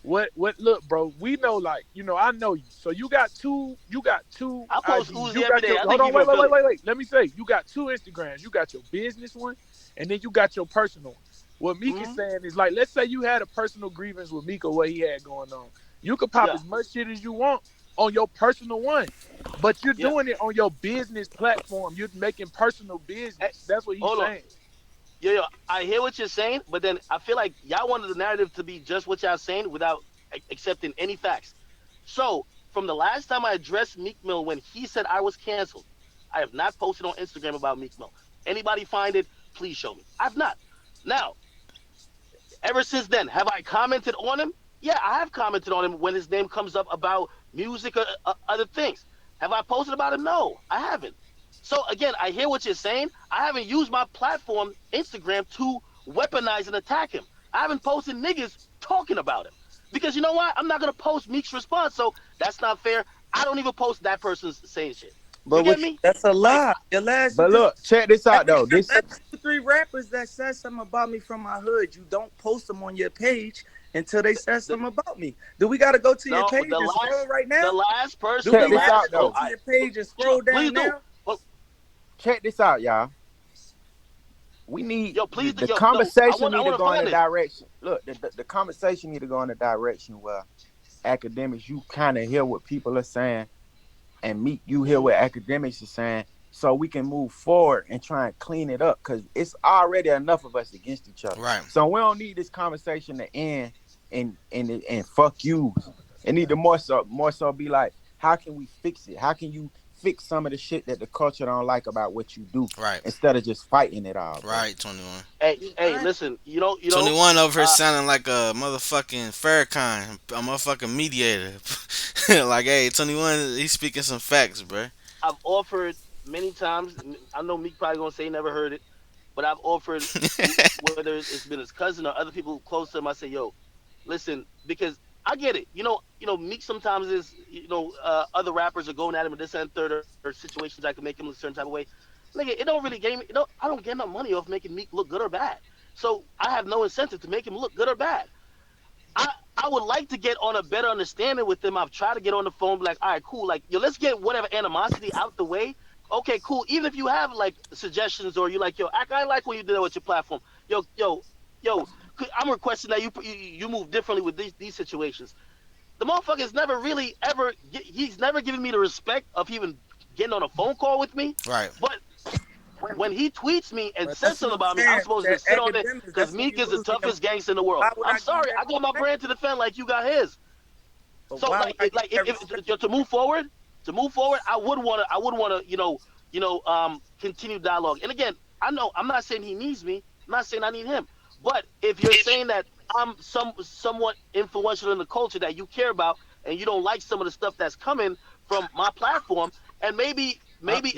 What look, bro, we know, like, I know you. So you got two I post IGs. Uzi You every got day. your I hold think on, people wait, are wait, wait, feeling it. wait, wait. Let me say, you got two Instagrams. You got your business one, and then you got your personal one. What Meek is Hmm. saying is, like, let's say you had a personal grievance with Meek or what he had going on. You could pop Yeah, as much shit as you want on your personal one. But you're yeah. doing it on your business platform. You're making personal Hey, business. That's what he's hold on. saying. Yo, I hear what you're saying, but then I feel like y'all wanted the narrative to be just what y'all saying without accepting any facts. So, from the last time I addressed Meek Mill when he said I was canceled, I have not posted on Instagram about Meek Mill. Anybody find it? Please show me. I've not. Now, ever since then, have I commented on him? Yeah, I have commented on him when his name comes up about music or other things. Have I posted about him? No, I haven't. So again, I hear what you're saying. I haven't used my platform, Instagram, to weaponize and attack him. I haven't posted niggas talking about him. Because you know what? I'm not gonna post Meek's response, so that's not fair. I don't even post that person's saying shit. You But get what me? That's a Like, lie. Your last, you but just look, check this out though. This last 2 3 rappers that said something about me from my hood. You don't post them on your page until they said the, something about me. Do we got to go to your no, page and scroll right the now? last Do person, the check we this have last. to out Oh, go though. to I, your page and yo, scroll please down do. now? Well, Check this out, y'all. We need yo, please do. the Yo, no, conversation I need to want to go in a find it. direction. Look, the conversation need to go in a direction where academics, you kind of hear what people are saying, and Meek, you hear Hmm. what academics is saying, so we can move forward and try and clean it up because it's already enough of us against each other. Right. So we don't need this conversation to end and fuck yous. It need to more so be like, how can we fix it? How can you fix some of the shit that the culture don't like about what you do Right. instead of just fighting it all, bro? Right. 21. Hey, Yeah, hey, listen. 21 over here Uh, sounding like a motherfucking Farrakhan, a motherfucking mediator. Like, hey, 21, he's speaking some facts, bro. I've offered many times. I know Meek probably gonna say he never heard it, but I've offered whether it's been his cousin or other people close to him. I say, yo, listen, because I get it. Meek sometimes is, other rappers are going at him and this and third or situations that can make him look a certain type of way. Nigga, it don't really game. I don't get no money off making Meek look good or bad. So I have no incentive to make him look good or bad. I would like to get on a better understanding with them. I've tried to get on the phone, be like, all right, cool, like, yo, let's get whatever animosity out the way. Okay, cool. Even if you have like suggestions or you like, yo, I like when you did that with your platform. Yo, I'm requesting that you move differently with these situations. The motherfucker's never really ever. He's never given me the respect of even getting on a phone call with me. Right. But when he tweets me and but says that's what something I'm about me, I'm saying. supposed to That just sit on it academics, because that's when Meek you is the losing your. toughest gangster in the world. Why would I'm I give you sorry, that I got my respect? brand to defend like you got his. But So why would I give you that respect? if to move forward, I would want to continue dialogue. And again, I know I'm not saying he needs me. I'm not saying I need him. But if you're saying that I'm somewhat influential in the culture that you care about, and you don't like some of the stuff that's coming from my platform, and maybe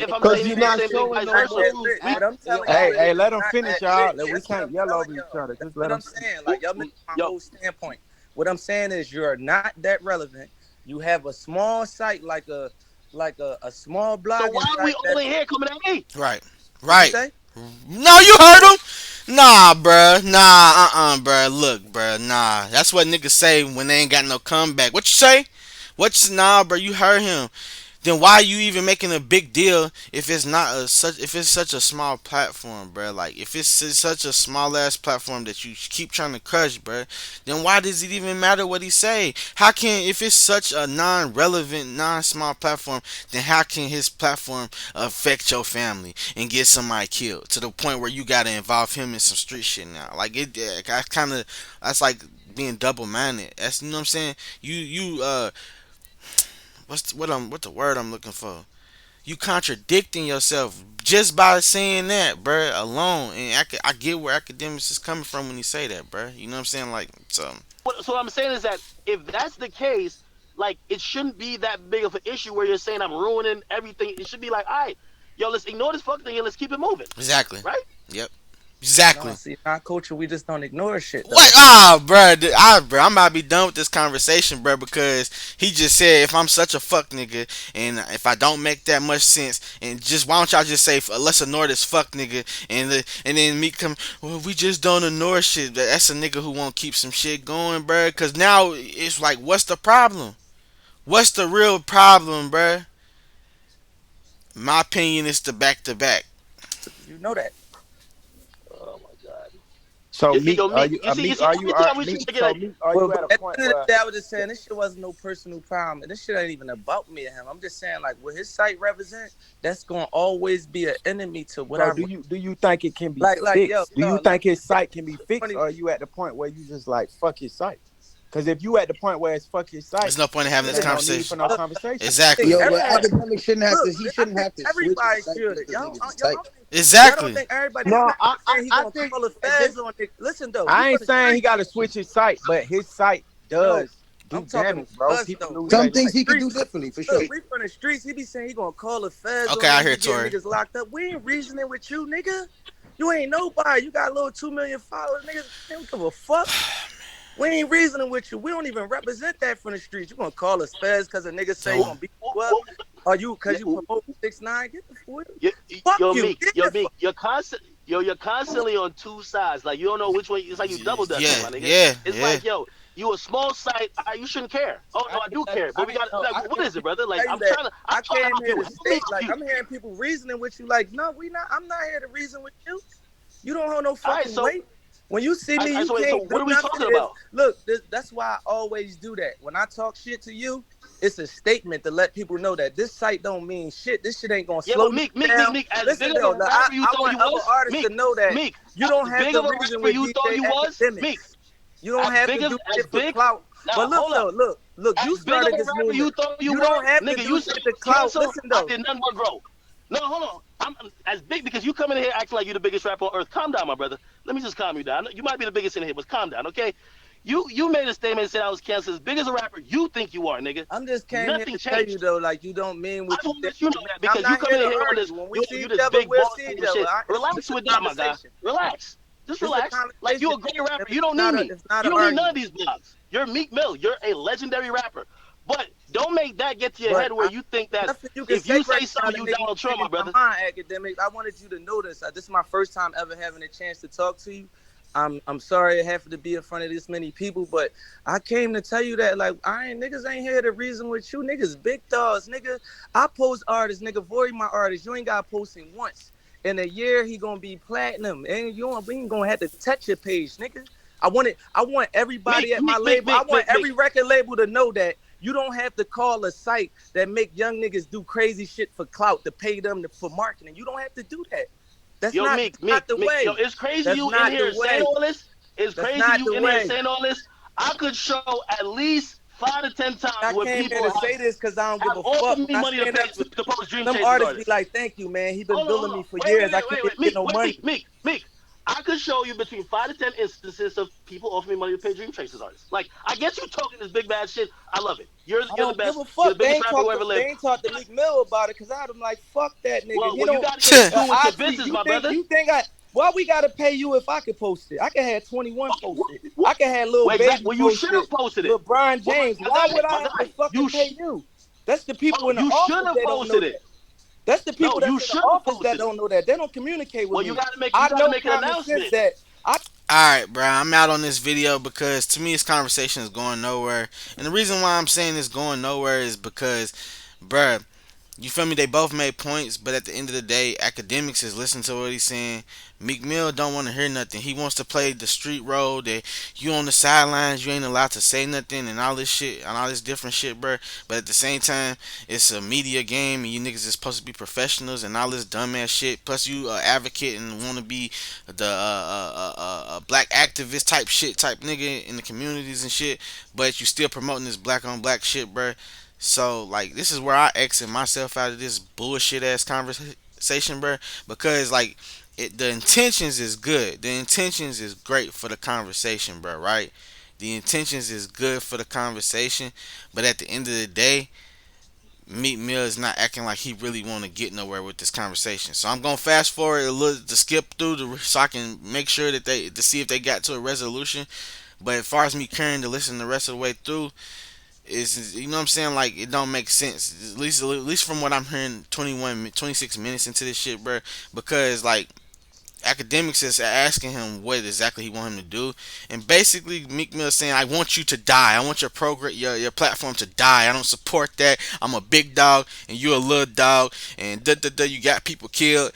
if I'm Cause saying you're even the not same thing, showing vice no Not versa, that moves. lit. we What I'm telling Hey, y'all is hey, it's let them not finish, that y'all. lit. We That's what can't I'm yell over telling each y'all. other. That's Just let what them I'm finish. saying. Like y'all missing my yo, whole standpoint. What I'm saying is you're not that relevant. You have a small site like a small so blogging why are we site all that in here coming at me? Right. what you Right. say? No, you heard him. Nah, bruh. Nah, bruh. Look, bruh. Nah. That's what niggas say when they ain't got no comeback. What you say? Nah, bruh. You heard him. Then why are you even making a big deal if it's such a small platform, bro? Like if such a small ass platform that you keep trying to crush, bro, then why does it even matter what he say? How can if it's such a non-relevant, non-small platform, then how can his platform affect your family and get somebody killed to the point where you gotta involve him in some street shit now? Like I kind of that's like being double-minded. That's you know what I'm saying. You what the word I'm looking for? You contradicting yourself just by saying that, bruh, alone. And I get where academics is coming from when he say that, bruh. You know what I'm saying? Like, so So what I'm saying is that if that's the case, like it shouldn't be that big of an issue where you're saying I'm ruining everything. It should be like, all right, yo, let's ignore this fuck thing and let's keep it moving, exactly. right? Yep. Exactly. No, see, not culture. We just don't ignore shit What? though. Ah, bruh, bruh, I'm about to be done with this conversation, bruh, because he just said if I'm such a fuck nigga and if I don't make that much sense, and just why don't y'all just say let's ignore this fuck nigga and then me come, well, we just don't ignore shit. That's a nigga who won't keep some shit going, bruh, because now it's like, what's the problem? What's the real problem, bruh? My opinion is the back to back. You know that. Oh my god. So Meek, Yo, are Meek. you You Meek? see, Are you are anytime we should Meek? take it, So like, Meek, are Well, you but at a at the point end of where the day, I was just saying this shit wasn't no personal problem, and this shit ain't even about me and him. I'm just saying like what his site represent. That's gonna always be an enemy to what so I do you think it can be like. Yo, fixed? Do you no, let think his me site can be fixed, funny. or are you at the point where you just like fuck his site? Because if you at the point where it's fuck his site, There's no point in having it this ain't no need for conversation. no Look, conversation. I think Exactly. Yo, but everybody. academic shouldn't have to. Look, He I shouldn't think have to switch his everybody site should. just because Y'all, niggas is y'all don't typing. think y'all don't Exactly. think everybody. I'm No, not saying he I gonna think call a this. feds on it. Listen though, I ain't refund the saying he streets. got to switch his site, but his site No, does I'm do talking damage, bro. about us People though. lose Refund their Some life. things he the could do streets. differently for Look, sure. refund the streets. He be saying he gonna call the feds Okay, on it. I He hear be getting Tori. niggas locked up. We ain't reasoning with you, nigga. You ain't nobody. You got a little 2 million followers, niggas. They don't give a fuck. We ain't reasoning with you. We don't even represent that from the streets. You gonna call us feds because a nigga say he Don't. gonna beat you up? Or you because you yeah, promote 6ix9ine? Get the fuck. Yo, Fuck yo, you. Meek, Get yo, the fuck. Meek, you're constantly on two sides. Like you don't know which way. It's like you double dutching, Yeah, my nigga. yeah, It's yeah. like, yo, you a small site. You shouldn't care. Oh no, I do care. But we got No, like, I what came is it, here brother? to Like tell you that I'm I trying to came help here you. to Help me state, help like, you. I'm hearing people reasoning with you, like, no, we not, I'm not here to reason with you. You don't hold no All right, fucking so weight. When you see me, you so can't what do are we nothing. talking Is about? look, that's why I always do that. When I talk shit to you, it's a statement to let people know that this site don't mean shit. This shit ain't gonna Yeah, slow but you Meek, down. Meek, as big Listen of though, a rapper you I thought want you other was, artists to know that Meek, you don't as have big to of a reason rapper with you thought DJ you was, Meek, Academics. You don't have to do as shit for big. clout. Now But look hold up. though, look, you As big of started a this rapper movement. you thought you You were, don't have to nigga, do you said shit to clout. cancel. Listen I though, did nothing but grow. No, hold on. I'm as big because you come in here acting like you're the biggest rapper on earth. Calm down, my brother. Let me just calm you down. You might be the biggest in here, but calm down, okay? You made a statement and said I was canceled. As big as a rapper you think you are, nigga. I'm just came here Nothing to tell you changed. though, like you don't mean I what just you want to think let you know you mean. that I'm because you not here coming to in here on this, argue. When we see you each this other, big we'll boss see type each of other. shit. It's Relax a with that, my guy. conversation. Relax. Just It's a relax. Like you conversation. a great rapper. You It's don't need not a me. it's not You an don't need none of argument. these blogs. You're Meek Mill. You're a legendary rapper. But don't make that get to your But head where you think that nothing you can if say you right say now something, to you make me Donald Trump, change my my brother. mind, academics. I wanted you to notice. This is my first time ever having a chance to talk to you. I'm sorry it happened to be in front of this many people, but I came to tell you that like niggas ain't here to reason with you. Niggas big dogs, nigga. I post artists, nigga. Void my artist. You ain't got posting once. In a year, he gonna be platinum. And we ain't gonna have to touch your page, nigga. I want everybody Meek, at my Meek, Meek, label. I Meek, want Meek, Meek. every record label to know that you don't have to call a site that make young niggas do crazy shit for clout to pay them for marketing. You don't have to do that. Yo, That's Meek, not Meek, the Meek. Yo, way. it's crazy That's you in not the here saying way. all this. It's That's crazy not you the in here way. saying all this. I could show at least 5 to 10 times I where came here people to say this because I don't give have a offered fuck. When me I money to stand pay up to to post Dream some Chasers artists, be artists. like, "Thank you, man. He been Hold billing on. me for years. I can't get Meek, no wait, money." Meek. I could show you between 5 to 10 instances of people offering me money to pay Dream Chasers artists. Like, I get you talking this big bad shit. I love it. I You're the don't give best. a You're the fuck. biggest rapper who ever They lived. ain't talked to But, Meek Mill about it because I'd like, fuck that nigga. He well, you don't. got to get in tune with I your tweet. business, my brother. You think I? Why we gotta pay you if I could post it? I could have 21 Okay, post it. I could have Lil well, exactly. Baby Well, you post should it. have posted it. LeBron Well, James. my Why would I my have to guy, fucking pay you? That's the people no, in the you should office. have They don't know posted that. it. That's the No, people you that's in the should have office that posted it. don't know that. They don't communicate with Well, me. you I gotta know make an common sense announcement. that I Alright, bro, I'm out on this video because to me this conversation is going nowhere. And the reason why I'm saying it's going nowhere is because, bruh, you feel me? They both made points, but at the end of the day, academics is listening to what he's saying. Meek Mill don't want to hear nothing. He wants to play the street role that you on the sidelines, you ain't allowed to say nothing and all this shit and all this different shit, bro. But at the same time, it's a media game and you niggas is supposed to be professionals and all this dumbass shit. Plus, you advocate and want to be the black activist type shit type nigga in the communities and shit, but you still promoting this black on black shit, bro. So like this is where I exit myself out of this bullshit ass conversation, bro. Because like the intentions is good. The intentions is great for the conversation, bro. Right? The intentions is good for the conversation, but at the end of the day, Meek Mill is not acting like he really want to get nowhere with this conversation. So I'm gonna fast forward a little to skip through so I can make sure that they to see if they got to a resolution. But as far as me caring to listen the rest of the way through, is you know what I'm saying, like it don't make sense. At least from what I'm hearing, 26 minutes into this shit, bro. Because like Academics is asking him what exactly he want him to do, and basically Meek Mill is saying, "I want you to die. I want your program, your platform to die. I don't support that. I'm a big dog, and you a little dog, and da da da. You got people killed.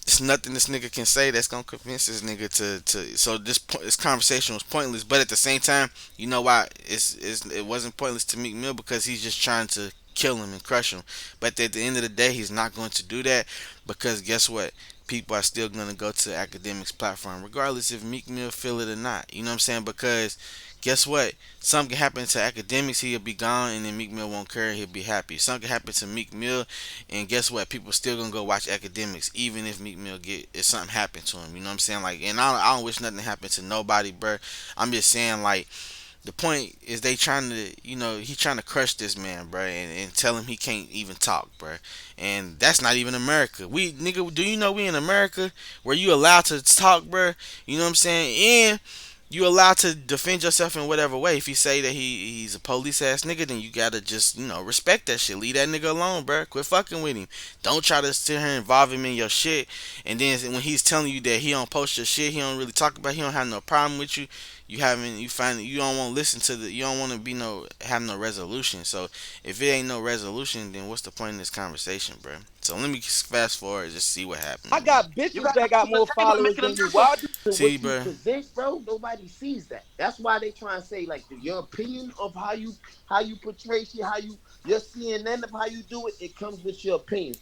It's nothing this nigga can say that's gonna convince this nigga to. So this conversation was pointless. But at the same time, you know why it wasn't pointless to Meek Mill, because he's just trying to kill him and crush him. But at the end of the day, he's not going to do that, because guess what? People are still gonna go to Academics platform regardless if Meek Mill feel it or not. You know what I'm saying? Because guess what? Something can happen to Academics, he'll be gone, and then Meek Mill won't care, he'll be happy. Something can happen to Meek Mill, and guess what? People still gonna go watch Academics, even if Meek Mill get if something happened to him. You know what I'm saying? Like, and I don't wish nothing happened to nobody, bro. I'm just saying, like, the point is they trying to, he trying to crush this man, bro, and tell him he can't even talk, bro. And that's not even America. We nigga, do you know we in America where you allowed to talk, bro? You know what I'm saying? And you allowed to defend yourself in whatever way. If you say that he's a police ass nigga, then you gotta just respect that shit. Leave that nigga alone, bro. Quit fucking with him. Don't try to sit here and involve him in your shit. And then when he's telling you that he don't post your shit, he don't really talk about, he don't have no problem with you. You don't want to listen to you don't want to be have no resolution. So if it ain't no resolution, then what's the point in this conversation, bro? So let me fast forward and just see what I happened, bro. got You bitches got that got on the more table and followers making than them you. different. Why do See, what you bro. present, bro? Nobody sees that. That's why they try and say like your opinion of how you portray shit, how your CNN of how you do it. It comes with your opinion.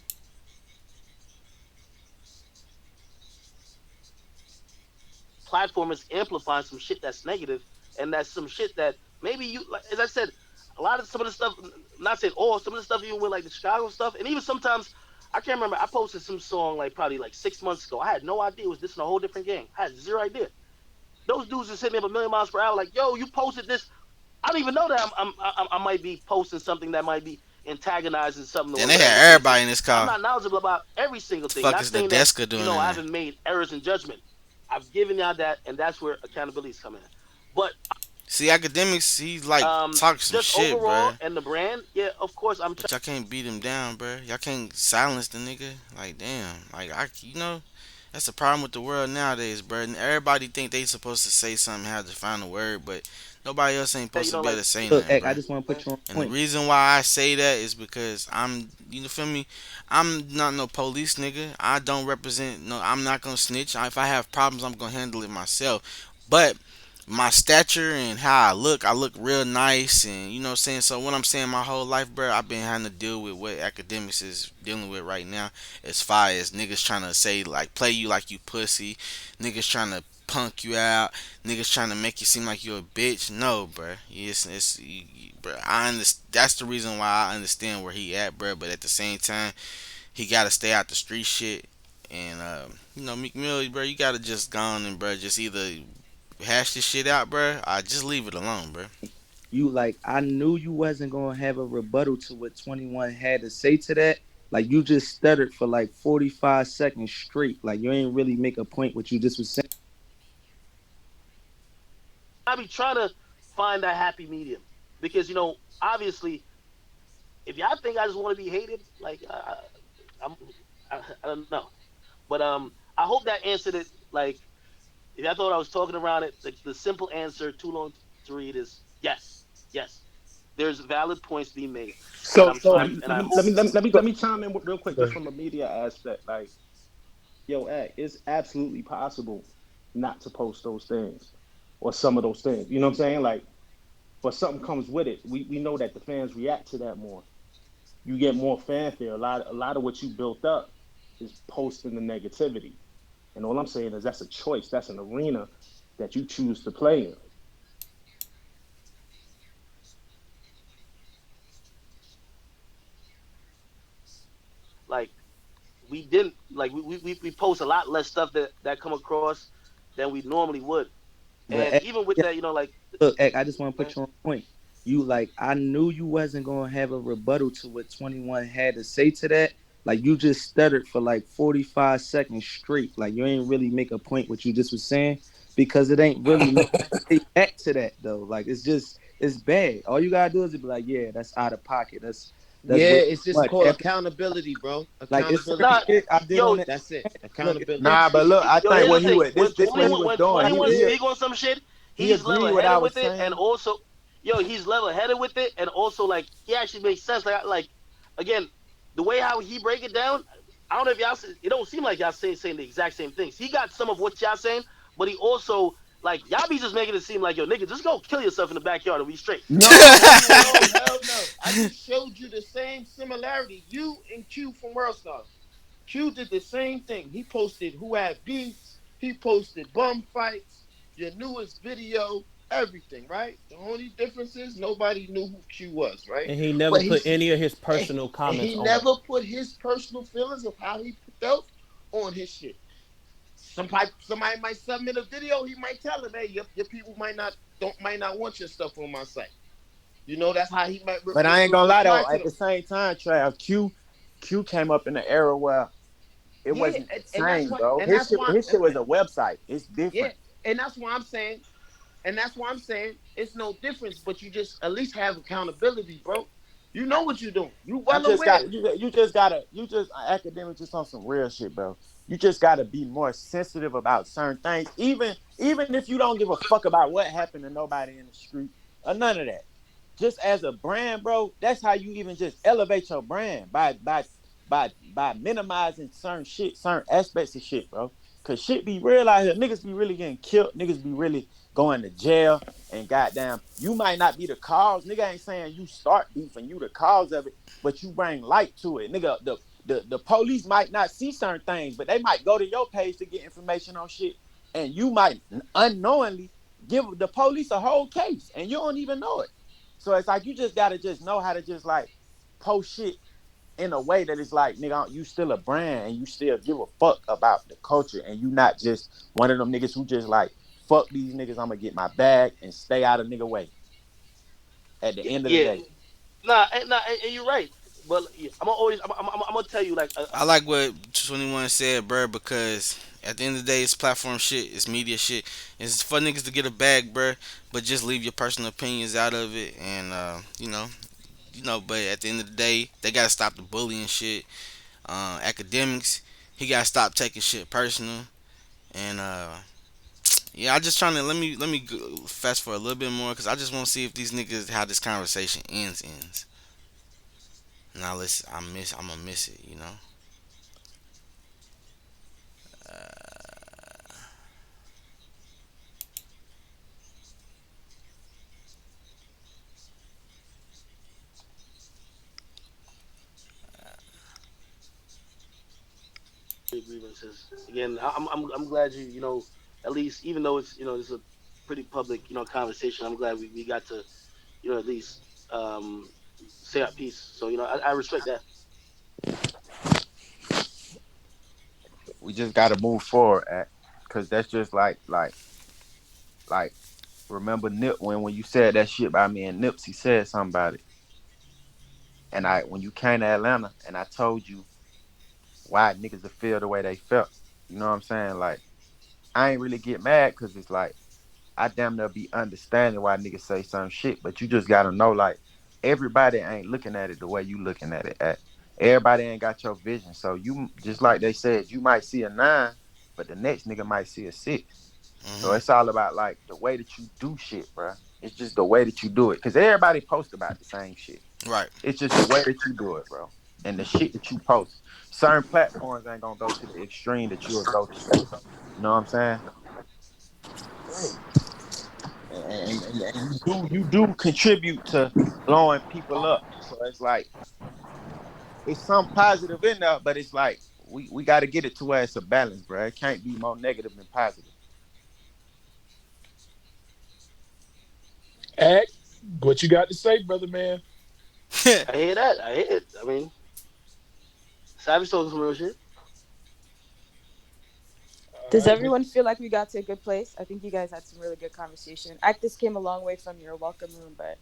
Platform is amplifying some shit that's negative, and that's some shit that maybe you, like, as I said, a lot of some of the stuff, not saying all, some of the stuff even with like the Chicago stuff, and even sometimes I can't remember. I posted some song like probably like 6 months ago. I had no idea it was this in a whole different game. I had zero idea. Those dudes just hit me up a million miles per hour, like, "Yo, you posted this." I don't even know that I might be posting something that might be antagonizing something Then or they whatever the had case everybody is. in this I'm call. not knowledgeable about every single The thing. fuck Not is the saying that Deska doing I in there? haven't made errors in judgment. I've given y'all that, and that's where accountability is coming in. But See, Academics, he like talk some just shit, overall bro. and the brand, yeah, of course I'm But y'all can't beat him down, bro. Y'all can't silence the nigga. Like, damn. Like, that's the problem with the world nowadays, bro. And everybody think they supposed to say something, have to find a word, but nobody else ain't trying, supposed to be able like, to say Look, nothing, Ek, I bro. just want to put you on And the point. reason why I say that is because you feel me? I'm not no police nigga. I don't represent, no, I'm not gonna snitch. If I have problems, I'm gonna handle it myself. But my stature and how I look real nice, and you know what I'm saying? So what I'm saying, my whole life, bro, I've been having to deal with what Academics is dealing with right now, as far as niggas trying to say, like, play you like you pussy, niggas trying to punk you out, niggas trying to make you seem like you're a bitch. No, bro. Bro, that's the reason why I understand where he at, bro. But at the same time, he got to stay out the street shit. And Meek Mill, bro, you gotta just go on and, bro, just either hash this shit out, bro. I just leave it alone, bro. You like, I knew you wasn't gonna have a rebuttal to what 21 had to say to that. Like, you just stuttered for like 45 seconds straight. Like, you ain't really make a point what you just was saying. I be trying to find that happy medium because obviously if y'all think I just want to be hated, like I'm, I don't know, but I hope that answered it. Like if I thought I was talking around it, the simple answer, too long to read, is yes, yes. There's valid points being made, and So I'm so trying, let and I me hope. let me let me let me, So, let me chime in real quick just from a media aspect. Like, yo, it's absolutely possible not to post those things or some of those things. You know what I'm saying? Like, but something comes with it. We know that the fans react to that more. You get more fanfare. A lot of what you built up is posting the negativity. And all I'm saying is that's a choice. That's an arena that you choose to play in. Like we didn't like we post a lot less stuff that come across than we normally would, But and Ek, even with yeah, that, like look, Ek, I just want to put you on point. you like I knew you wasn't gonna have a rebuttal to what 21 had to say to that. Like you just stuttered for like 45 seconds straight. Like you ain't really make a point what you just was saying because it ain't really nothing to say back to that though. Like it's just it's bad. All you gotta do is be like, yeah, that's out of pocket. That's Yeah, way too it's just much. called accountability, bro. Like it's certain Nah, Accountability. shit I did yo, on that. That's it. Look, it's Accountability. Nah, but look, I yo, think here's what the he thing. was this what he was When doing. 21 speak on some shit, He he's agreed level what I headed was with it, and saying. also, yo, he's level headed with it, and also like he actually makes sense. Like again, the way how he break it down, I don't know if y'all. It don't seem like y'all saying the exact same things. He got some of what y'all saying, but he also like y'all be just making it seem like yo nigga, just go kill yourself in the backyard and we straight. No, hell no, hell no. I just showed you the same similarity. You and Q from World Star. Q did the same thing. He posted who had beats. He posted bum fights. Your newest video, everything, right? The only difference is nobody knew who Q was, right? And he never But put he's any of his and personal and comments he on it. never put his personal feelings of how he felt on his shit. Somebody might submit a video. He might tell him, "Hey, your people might not want your stuff on my site." You know, that's how he might But I ain't gonna lie reply though, to at them. the same time, Trav, Q came up in an era where it Yeah, wasn't the and that's same, why, bro. and that's why, His shit was a website. It's yeah, different. and that's why I'm saying, it's no difference, but you just at least have accountability, bro. You know what you're doing. You You well just aware. got you just gotta you just academic just on some real shit, bro. You just gotta be more sensitive about certain things, even if you don't give a fuck about what happened to nobody in the street or none of that. Just as a brand, bro, that's how you even just elevate your brand by minimizing certain shit, certain aspects of shit, bro. Cause shit be real out here. Niggas be really getting killed. Niggas be really going to jail. And goddamn, you might not be the cause. Nigga ain't saying you start beefing, you the cause of it, but you bring light to it. Nigga, the police might not see certain things, but they might go to your page to get information on shit. And you might unknowingly give the police a whole case and you don't even know it. So it's like you just gotta just know how to just like post shit in a way that it's like, nigga, you still a brand and you still give a fuck about the culture and you not just one of them niggas who just like, fuck these niggas, I'm gonna get my bag and stay out of nigga way at the end of the Yeah, day. and you're right. But yeah, I'm gonna tell you like I like what 21 said, bro, because at the end of the day, it's platform shit, it's media shit. It's for niggas to get a bag, bro, but just leave your personal opinions out of it, and But at the end of the day, they gotta stop the bullying shit. Academics, he gotta stop taking shit personal, and yeah, I just trying to let me fast for a little bit more because I just want to see if these niggas how this conversation ends. Now let's I'm gonna miss it, you know. grievances. Again, I'm glad at least even though it's a pretty public conversation. I'm glad we got to at least um, say our piece. So I respect that. We just gotta move forward at cause that's just like remember Nip when you said that shit about me and Nips, he said something about it. And I when you came to Atlanta and I told you why niggas to feel the way they felt. You know what I'm saying? Like I ain't really get mad because it's like I damn near be understanding why niggas say some shit, but you just gotta know like everybody ain't looking at it the way you looking at it. Everybody ain't got your vision. So you just like they said, you might see a 9, but the next nigga might see a 6. So Hmm. it's all about like the way that you do shit, bro. It's just the way that you do it. Cause everybody post about the same shit. Right. It's just the way that you do it, bro. And the shit that you post. Certain platforms ain't gonna go to the extreme that you'll go to. You know what I'm saying? And you do contribute to blowing people up. So it's like it's some positive in there, but it's like we got to get it to where it's a balance, bro. It can't be more negative than positive. Act, what you got to say, brother man? I hear that. I hear it. I mean, Savage talking some real shit. All Does right. everyone feel like we got to a good place? I think you guys had some really good conversation. Actis came a long way from your welcome room, but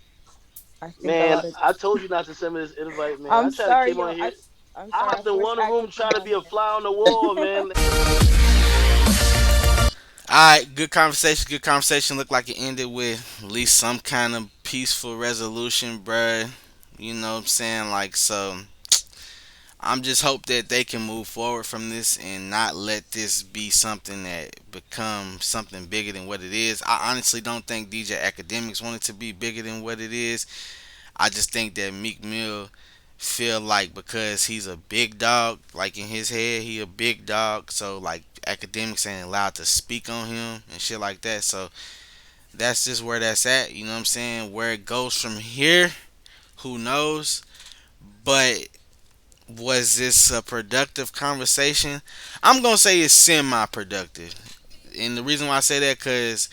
I think a Man, lot of. I told you not to send me this invite, man. I I'm tried to sorry, came yo. on here. I'm I sorry. I hopped in forced one Act to room come trying to on be a fly on the wall, here. man. All right, good conversation. Good conversation. Looked like it ended with at least some kind of peaceful resolution, bruh. You know what I'm saying? Like, so I'm just hope that they can move forward from this and not let this be something that becomes something bigger than what it is. I honestly don't think DJ Academics want it to be bigger than what it is. I just think that Meek Mill feel like because he's a big dog, like in his head, he a big dog. So like academics ain't allowed to speak on him and shit like that. So that's just where that's at. You know what I'm saying? Where it goes from here, who knows? But was this a productive conversation? I'm gonna say it's semi-productive, and the reason why I say that because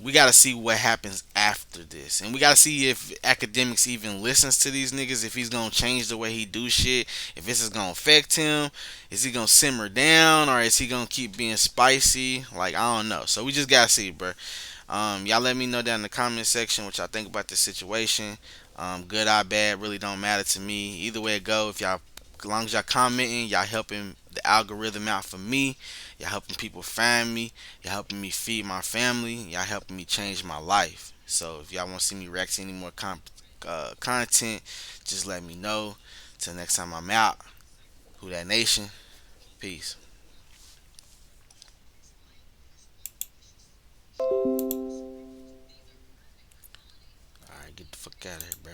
we got to see what happens after this, and we got to see if academics even listens to these niggas, if he's gonna change the way he do shit, if this is gonna affect him, is he gonna simmer down, or is he gonna keep being spicy? Like I don't know. So we just gotta see, bro. Y'all let me know down in the comment section what y'all think about this situation. Good or bad really don't matter to me. Either way it go, if y'all, as long as y'all commenting, y'all helping the algorithm out for me. Y'all helping people find me. Y'all helping me feed my family. Y'all helping me change my life. So if y'all want to see me react to any more content, just let me know. Till next time I'm out. Who that nation? Peace. All right, get the fuck out of here, bro.